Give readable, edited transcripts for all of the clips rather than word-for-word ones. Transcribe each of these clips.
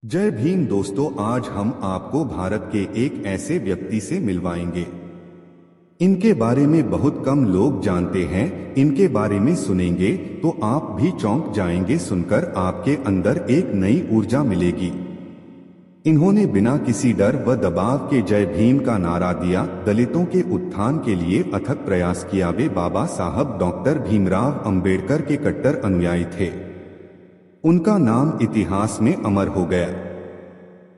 जय भीम दोस्तों, आज हम आपको भारत के एक ऐसे व्यक्ति से मिलवाएंगे। इनके बारे में बहुत कम लोग जानते हैं। इनके बारे में सुनेंगे तो आप भी चौंक जाएंगे। सुनकर आपके अंदर एक नई ऊर्जा मिलेगी। इन्होंने बिना किसी डर व दबाव के जय भीम का नारा दिया, दलितों के उत्थान के लिए अथक प्रयास किया। वे बाबा साहब डॉक्टर भीमराव अंबेडकर के कट्टर अनुयायी थे। उनका नाम इतिहास में अमर हो गया।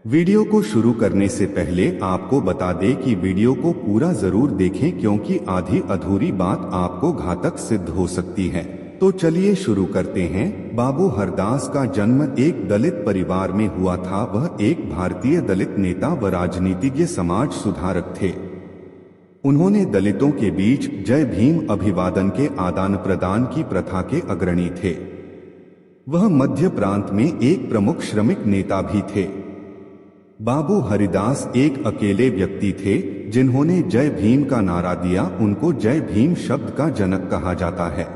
वीडियो को शुरू करने से पहले आपको बता दें कि वीडियो को पूरा जरूर देखें, क्योंकि आधी अधूरी बात आपको घातक सिद्ध हो सकती है। तो चलिए शुरू करते हैं। बाबू हरदास का जन्म एक दलित परिवार में हुआ था। वह एक भारतीय दलित नेता व राजनीतिज्ञ, समाज सुधारक थे। उन्होंने दलितों के बीच जय भीम अभिवादन के आदान प्रदान की प्रथा के अग्रणी थे। वह मध्य प्रांत में एक प्रमुख श्रमिक नेता भी थे। बाबू हरिदास एक अकेले व्यक्ति थे जिन्होंने जय भीम का नारा दिया। उनको जय भीम शब्द का जनक कहा जाता है।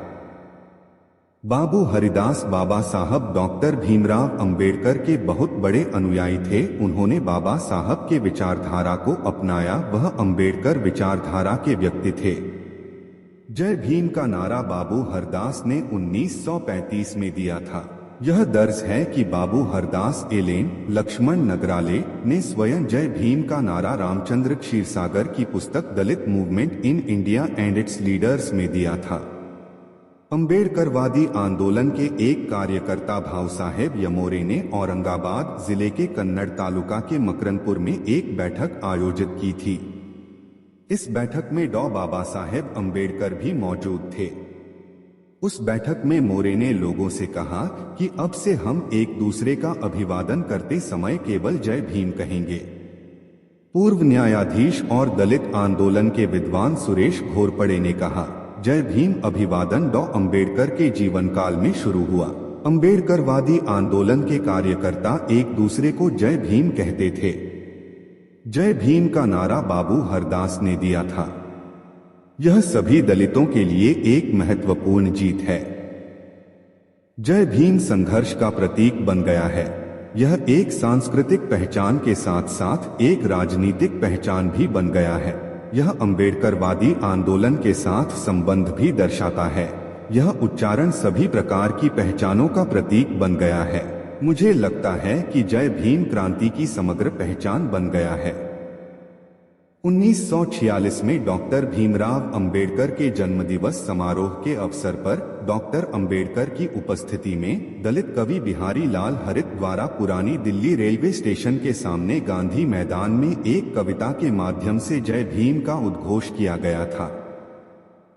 बाबू हरिदास बाबा साहब डॉक्टर भीमराव अंबेडकर के बहुत बड़े अनुयायी थे। उन्होंने बाबा साहब के विचारधारा को अपनाया। वह अंबेडकर विचारधारा के व्यक्ति थे। जय भीम का नारा बाबू हरदास ने 1935 में दिया था। यह दर्ज है कि बाबू हरदास एलेन लक्ष्मण नगराले ने स्वयं जय भीम का नारा रामचंद्र क्षीरसागर की पुस्तक Dalit movement in India and its leaders में दिया था। अंबेडकरवादी आंदोलन के एक कार्यकर्ता भाऊ साहेब यमोरे ने औरंगाबाद जिले के कन्नड़ तालुका के मकरनपुर में एक बैठक आयोजित की थी। इस बैठक में डॉ बाबा साहेब अंबेडकर भी मौजूद थे। उस बैठक में मोरे ने लोगों से कहा कि अब से हम एक दूसरे का अभिवादन करते समय केवल जय भीम कहेंगे। पूर्व न्यायाधीश और दलित आंदोलन के विद्वान सुरेश घोरपड़े ने कहा, जय भीम अभिवादन डॉ अंबेडकर के जीवन काल में शुरू हुआ। अंबेडकरवादी आंदोलन के कार्यकर्ता एक दूसरे को जय भीम कहते थे। जय भीम का नारा बाबू हरदास ने दिया था। यह सभी दलितों के लिए एक महत्वपूर्ण जीत है। जय भीम संघर्ष का प्रतीक बन गया है। यह एक सांस्कृतिक पहचान के साथ साथ एक राजनीतिक पहचान भी बन गया है। यह अंबेडकरवादी आंदोलन के साथ संबंध भी दर्शाता है। यह उच्चारण सभी प्रकार की पहचानों का प्रतीक बन गया है। मुझे लगता है कि जय भीम क्रांति की समग्र पहचान बन गया है। 1946 में डॉक्टर भीमराव अंबेडकर के जन्मदिवस समारोह के अवसर पर डॉक्टर अंबेडकर की उपस्थिति में दलित कवि बिहारी लाल हरित द्वारा पुरानी दिल्ली रेलवे स्टेशन के सामने गांधी मैदान में एक कविता के माध्यम से जय भीम का उद्घोष किया गया था।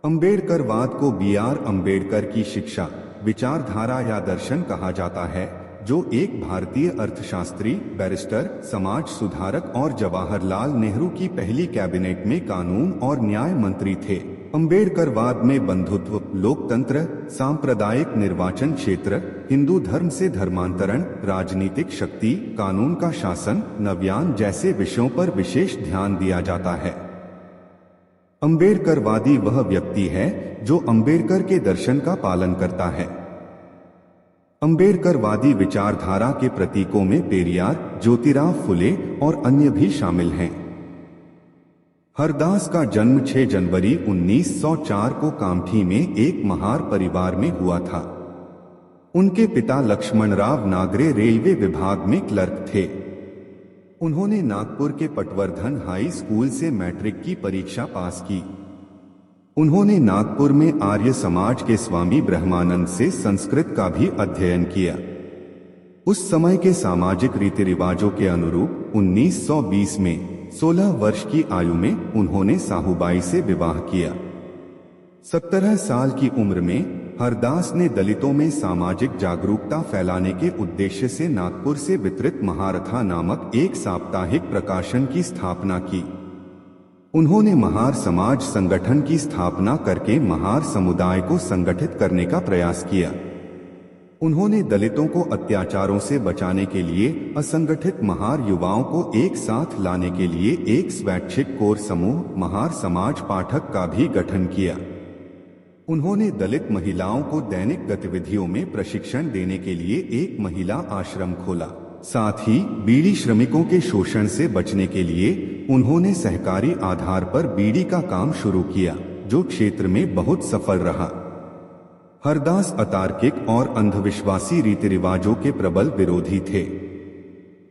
अंबेडकरवाद को B.R. अंबेडकर की शिक्षा, विचारधारा या दर्शन कहा जाता है, जो एक भारतीय अर्थशास्त्री, बैरिस्टर, समाज सुधारक और जवाहरलाल नेहरू की पहली कैबिनेट में कानून और न्याय मंत्री थे। अंबेडकरवाद में बंधुत्व, लोकतंत्र, सांप्रदायिक निर्वाचन क्षेत्र, हिंदू धर्म से धर्मांतरण, राजनीतिक शक्ति, कानून का शासन, नवयान जैसे विषयों पर विशेष ध्यान दिया जाता है। अंबेडकरवादी वह व्यक्ति है जो अंबेडकर के दर्शन का पालन करता है। अंबेडकरवादी विचारधारा के प्रतीकों में पेरियार, ज्योतिराव फुले और अन्य भी शामिल हैं। हरदास का जन्म 6 जनवरी 1904 को कामठी में एक महार परिवार में हुआ था। उनके पिता लक्ष्मणराव नागरे रेलवे विभाग में क्लर्क थे। उन्होंने नागपुर के पटवर्धन हाई स्कूल से मैट्रिक की परीक्षा पास की। उन्होंने नागपुर में आर्य समाज के स्वामी ब्रह्मानंद से संस्कृत का भी अध्ययन किया। उस समय के सामाजिक रीति रिवाजों के अनुरूप 1920 में 16 वर्ष की आयु में उन्होंने साहूबाई से विवाह किया। 17 साल की उम्र में हरदास ने दलितों में सामाजिक जागरूकता फैलाने के उद्देश्य से नागपुर से वितरित महारथा नामक एक साप्ताहिक प्रकाशन की स्थापना की। उन्होंने महार समाज संगठन की स्थापना करके महार समुदाय को संगठित करने का प्रयास किया। उन्होंने दलितों को अत्याचारों से बचाने के लिए असंगठित महार युवाओं को एक साथ लाने के लिए एक स्वैच्छिक कोर समूह महार समाज पाठक का भी गठन किया। उन्होंने दलित महिलाओं को दैनिक गतिविधियों में प्रशिक्षण देने के लिए एक महिला आश्रम खोला। साथ ही बीड़ी श्रमिकों के शोषण से बचने के लिए उन्होंने सहकारी आधार पर बीड़ी का काम शुरू किया, जो क्षेत्र में बहुत सफल रहा। हरदास अतार्किक और अंधविश्वासी रीति रिवाजों के प्रबल विरोधी थे।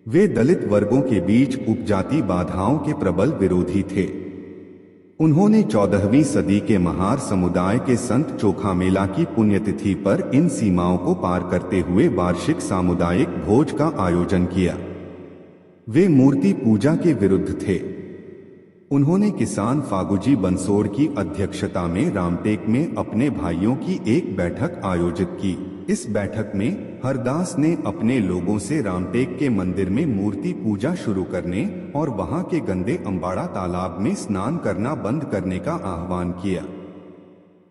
वे दलित वर्गों के बीच उपजाति बाधाओं के प्रबल विरोधी थे। उन्होंने 14वीं सदी के महार समुदाय के संत चोखामेला की पुण्यतिथि पर इन सीमाओं को पार करते हुए वार्षिक सामुदायिक भोज का आयोजन किया। वे मूर्ति पूजा के विरुद्ध थे। उन्होंने किसान फागुजी बंसोड़ की अध्यक्षता में रामटेक में अपने भाइयों की एक बैठक आयोजित की। इस बैठक में हरदास ने अपने लोगों से रामटेक के मंदिर में मूर्ति पूजा शुरू करने और वहां के गंदे अंबाड़ा तालाब में स्नान करना बंद करने का आह्वान किया।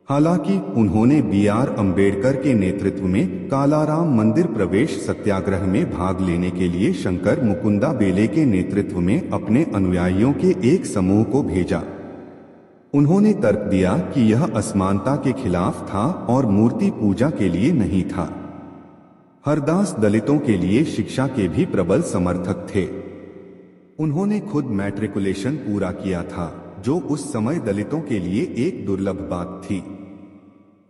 हालांकि उन्होंने B.R. अम्बेडकर के नेतृत्व में कालाराम मंदिर प्रवेश सत्याग्रह में भाग लेने के लिए शंकर मुकुंदा बेले के नेतृत्व में अपने अनुयायियों के एक समूह को भेजा। उन्होंने तर्क दिया कि यह असमानता के खिलाफ था और मूर्ति पूजा के लिए नहीं था। हरदास दलितों के लिए शिक्षा के भी प्रबल समर्थक थे। उन्होंने खुद मैट्रिकुलेशन पूरा किया था, जो उस समय दलितों के लिए एक दुर्लभ बात थी।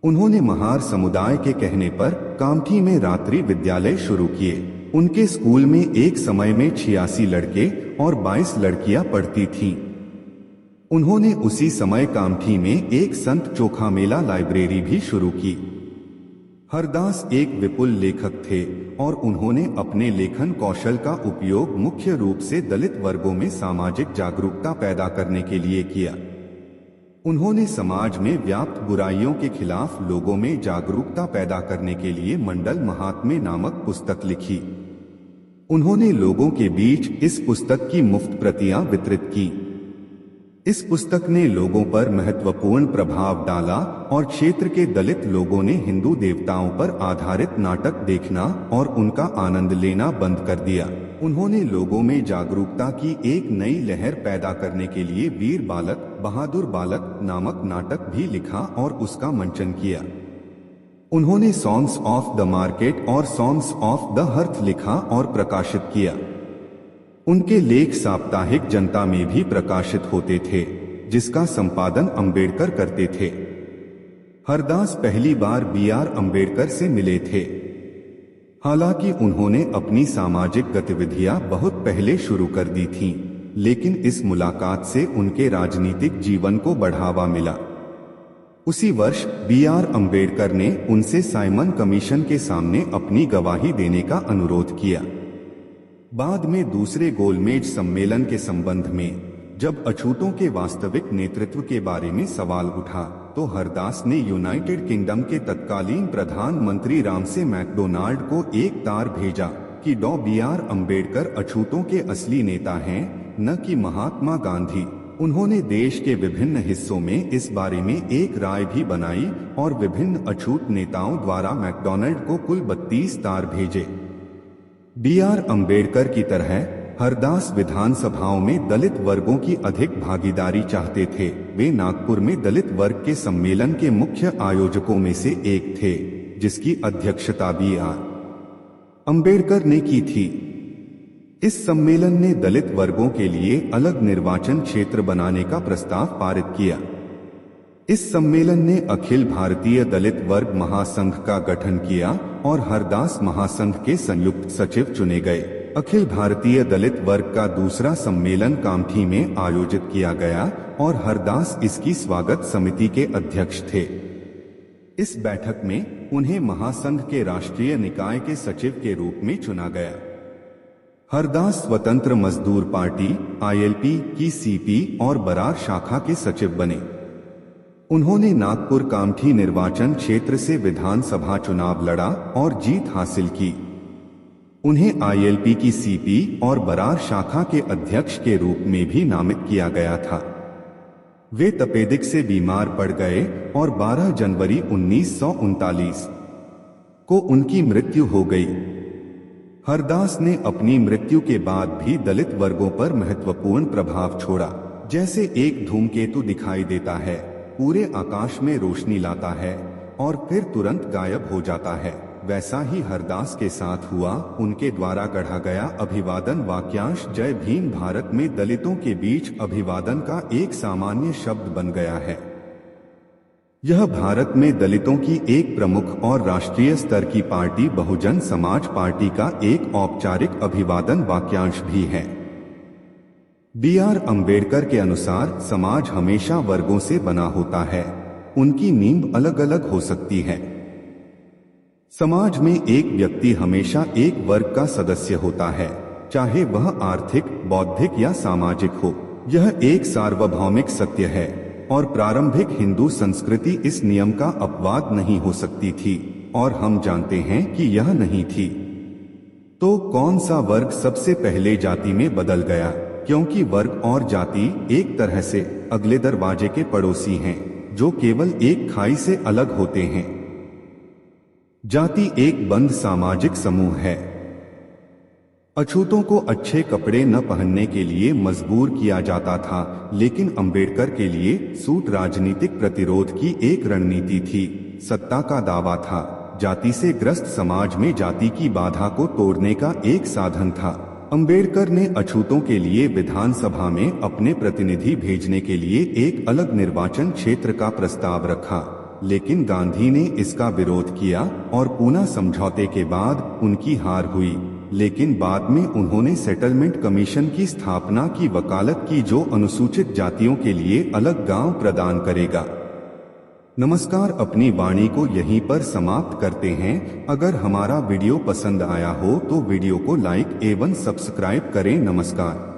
उन्होंने महार समुदाय के कहने पर कामठी में रात्रि विद्यालय शुरू किए। उनके स्कूल में एक समय में 86 लड़के और 22 लड़कियां पढ़ती थीं। उन्होंने उसी समय कामठी में एक संत चोखामेला लाइब्रेरी भी शुरू की। हरदास एक विपुल लेखक थे और उन्होंने अपने लेखन कौशल का उपयोग मुख्य रूप से दलित वर्गों में सामाजिक जागरूकता पैदा करने के लिए किया। उन्होंने समाज में व्याप्त बुराइयों के खिलाफ लोगों में जागरूकता पैदा करने के लिए मंडल महात्म्य नामक पुस्तक लिखी। उन्होंने लोगों के बीच इस पुस्तक की मुफ्त प्रतियां वितरित की। इस पुस्तक ने लोगों पर महत्वपूर्ण प्रभाव डाला और क्षेत्र के दलित लोगों ने हिंदू देवताओं पर आधारित नाटक देखना और उनका आनंद लेना बंद कर दिया। उन्होंने लोगों में जागरूकता की एक नई लहर पैदा करने के लिए वीर बालक बहादुर बालक नामक नाटक भी लिखा और उसका मंचन किया। उन्होंने सॉन्ग्स ऑफ द मार्केट और सॉन्ग्स ऑफ द हर्थ लिखा और प्रकाशित किया। उनके लेख साप्ताहिक जनता में भी प्रकाशित होते थे, जिसका संपादन अंबेडकर करते थे। हरदास पहली बार B.R. अम्बेडकर से मिले थे। हालांकि उन्होंने अपनी सामाजिक गतिविधियां बहुत पहले शुरू कर दी थीं, लेकिन इस मुलाकात से उनके राजनीतिक जीवन को बढ़ावा मिला। उसी वर्ष B.R. अम्बेडकर ने उनसे साइमन कमीशन के सामने अपनी गवाही देने का अनुरोध किया। बाद में दूसरे गोलमेज सम्मेलन के संबंध में जब अछूतों के वास्तविक नेतृत्व के बारे में सवाल उठा, तो हरदास ने यूनाइटेड किंगडम के तत्कालीन प्रधानमंत्री रामसे मैकडोनाल्ड को एक तार भेजा कि B.R. अम्बेडकर अछूतों के असली नेता हैं, न कि महात्मा गांधी। उन्होंने देश के विभिन्न हिस्सों में इस बारे में एक राय भी बनाई और विभिन्न अछूत नेताओं द्वारा मैकडोनाल्ड को कुल 32 तार भेजे। B.R. अम्बेडकर की तरह हरदास विधानसभाओं में दलित वर्गों की अधिक भागीदारी चाहते थे। वे नागपुर में दलित वर्ग के सम्मेलन के मुख्य आयोजकों में से एक थे, जिसकी अध्यक्षता B.R. अम्बेडकर ने की थी। इस सम्मेलन ने दलित वर्गों के लिए अलग निर्वाचन क्षेत्र बनाने का प्रस्ताव पारित किया। इस सम्मेलन ने अखिल भारतीय दलित वर्ग महासंघ का गठन किया और हरदास महासंघ के संयुक्त सचिव चुने गए। अखिल भारतीय दलित वर्ग का दूसरा सम्मेलन कामठी में आयोजित किया गया और हरदास इसकी स्वागत समिति के अध्यक्ष थे। इस बैठक में उन्हें महासंघ के राष्ट्रीय निकाय के सचिव के रूप में चुना गया। हरदास स्वतंत्र मजदूर पार्टी ILP की CP और बरार शाखा के सचिव बने। उन्होंने नागपुर कामठी निर्वाचन क्षेत्र से विधानसभा चुनाव लड़ा और जीत हासिल की। उन्हें ILP की CP और बरार शाखा के अध्यक्ष के रूप में भी नामित किया गया था। वे तपेदिक से बीमार पड़ गए और 12 जनवरी 1939 को उनकी मृत्यु हो गई। हरदास ने अपनी मृत्यु के बाद भी दलित वर्गों पर महत्वपूर्ण प्रभाव छोड़ा। जैसे एक धूमकेतु दिखाई देता है, पूरे आकाश में रोशनी लाता है और फिर तुरंत गायब हो जाता है। वैसा ही हरदास के साथ हुआ। उनके द्वारा गढ़ा गया अभिवादन वाक्यांश जय भीम भारत में दलितों के बीच अभिवादन का एक सामान्य शब्द बन गया है। यह भारत में दलितों की एक प्रमुख और राष्ट्रीय स्तर की पार्टी बहुजन समाज पार्टी का एक औपचारिक अभिवादन वाक्यांश भी है। B.R. अम्बेडकर के अनुसार समाज हमेशा वर्गों से बना होता है, उनकी नींव अलग अलग हो सकती है। समाज में एक व्यक्ति हमेशा एक वर्ग का सदस्य होता है, चाहे वह आर्थिक, बौद्धिक या सामाजिक हो। यह एक सार्वभौमिक सत्य है और प्रारंभिक हिंदू संस्कृति इस नियम का अपवाद नहीं हो सकती थी, और हम जानते हैं कि यह नहीं थी। तो कौन सा वर्ग सबसे पहले जाति में बदल गया? क्योंकि वर्ग और जाति एक तरह से अगले दरवाजे के पड़ोसी हैं, जो केवल एक खाई से अलग होते हैं। जाति एक बंद सामाजिक समूह है। अछूतों को अच्छे कपड़े न पहनने के लिए मजबूर किया जाता था, लेकिन अंबेडकर के लिए सूट राजनीतिक प्रतिरोध की एक रणनीति थी, सत्ता का दावा था। जाति से ग्रस्त समाज में जाति की बाधा को तोड़ने का एक साधन था। अंबेडकर ने अछूतों के लिए विधानसभा में अपने प्रतिनिधि भेजने के लिए एक अलग निर्वाचन क्षेत्र का प्रस्ताव रखा, लेकिन गांधी ने इसका विरोध किया और पूना समझौते के बाद उनकी हार हुई। लेकिन बाद में उन्होंने सेटलमेंट कमीशन की स्थापना की वकालत की, जो अनुसूचित जातियों के लिए अलग गांव प्रदान करेगा। नमस्कार, अपनी वाणी को यहीं पर समाप्त करते हैं। अगर हमारा वीडियो पसंद आया हो तो वीडियो को लाइक एवं सब्सक्राइब करें। नमस्कार।